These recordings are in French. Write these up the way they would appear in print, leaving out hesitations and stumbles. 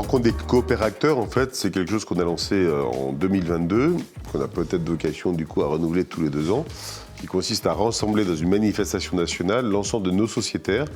rencontre des coopérateurs, en fait, c'est quelque chose qu'on a lancé en 2022, qu'on a peut-être vocation du coup à renouveler tous les 2 ans, qui consiste à rassembler dans une manifestation nationale l'ensemble de nos sociétaires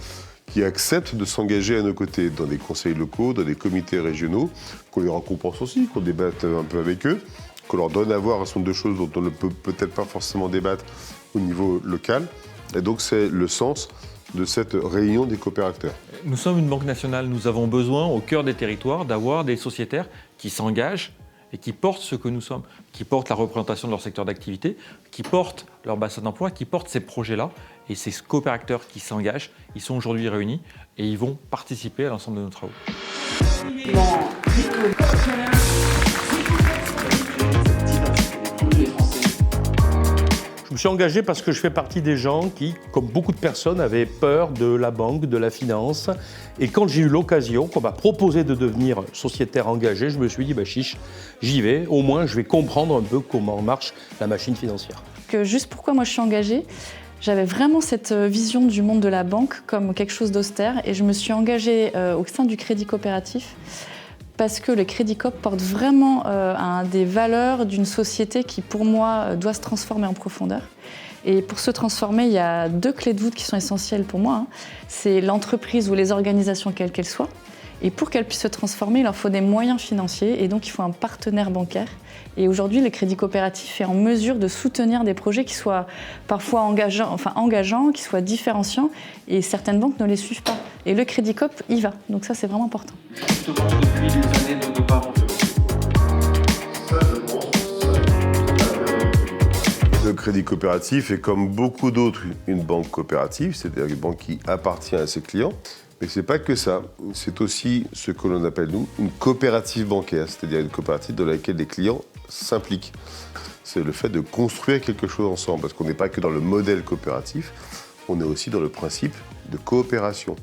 qui acceptent de s'engager à nos côtés dans des conseils locaux, dans des comités régionaux, qu'on les récompense aussi, qu'on débatte un peu avec eux, qu'on leur donne à voir un certain nombre de choses dont on ne peut peut-être pas forcément débattre au niveau local. Et donc c'est le sens de cette réunion des coopérateurs. Nous sommes une banque nationale, nous avons besoin au cœur des territoires d'avoir des sociétaires qui s'engagent et qui portent ce que nous sommes, qui portent la représentation de leur secteur d'activité, qui portent leur bassin d'emploi, qui portent ces projets-là. Et ces coopérateurs qui s'engagent, ils sont aujourd'hui réunis et ils vont participer à l'ensemble de nos travaux. Je me suis engagé parce que je fais partie des gens qui, comme beaucoup de personnes, avaient peur de la banque, de la finance. Et quand j'ai eu l'occasion, qu'on m'a proposé de devenir sociétaire engagé, je me suis dit, chiche, j'y vais. Au moins, je vais comprendre un peu comment marche la machine financière. Juste pourquoi moi je suis engagée, j'avais vraiment cette vision du monde de la banque comme quelque chose d'austère. Et je me suis engagée au sein du Crédit Coopératif parce que le Crédit Coop porte vraiment des valeurs d'une société qui, pour moi, doit se transformer en profondeur. Et pour se transformer, il y a 2 clés de voûte qui sont essentielles pour moi. C'est l'entreprise ou les organisations, quelles qu'elles soient. Et pour qu'elles puissent se transformer, il leur faut des moyens financiers et donc il faut un partenaire bancaire. Et aujourd'hui, le Crédit Coopératif est en mesure de soutenir des projets qui soient parfois engageants, qui soient différenciants, et certaines banques ne les suivent pas. Et le Crédit Coop y va, donc ça c'est vraiment important. Justement, depuis les années de nos parents. Le Crédit Coopératif est comme beaucoup d'autres une banque coopérative, c'est-à-dire une banque qui appartient à ses clients. Mais ce n'est pas que ça, c'est aussi ce que l'on appelle, nous, une coopérative bancaire, c'est-à-dire une coopérative dans laquelle les clients s'impliquent. C'est le fait de construire quelque chose ensemble, parce qu'on n'est pas que dans le modèle coopératif, on est aussi dans le principe de coopération.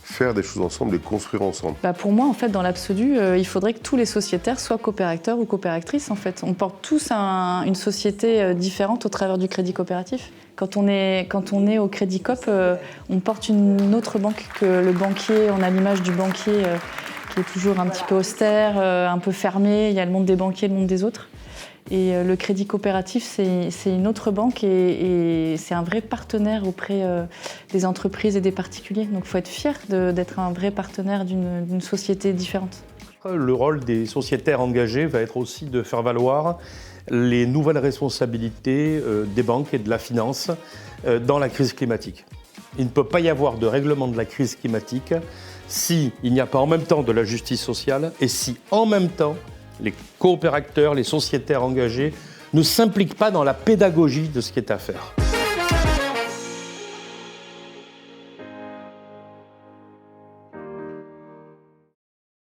Faire des choses ensemble, les construire ensemble. Pour moi, en fait, dans l'absolu, il faudrait que tous les sociétaires soient coopérateurs ou coopératrices. En fait, on porte tous une société différente au travers du Crédit Coopératif. Quand on est au Crédit Coop, on porte une autre banque que le banquier. On a l'image du banquier qui est toujours un petit peu austère, un peu fermé. Il y a le monde des banquiers, le monde des autres. Et le Crédit Coopératif, c'est une autre banque et c'est un vrai partenaire auprès des entreprises et des particuliers. Donc il faut être fier d'être un vrai partenaire d'une société différente. Le rôle des sociétaires engagés va être aussi de faire valoir les nouvelles responsabilités des banques et de la finance dans la crise climatique. Il ne peut pas y avoir de règlement de la crise climatique s'il n'y a pas en même temps de la justice sociale et si en même temps les coopérateurs, les sociétaires engagés ne s'impliquent pas dans la pédagogie de ce qui est à faire.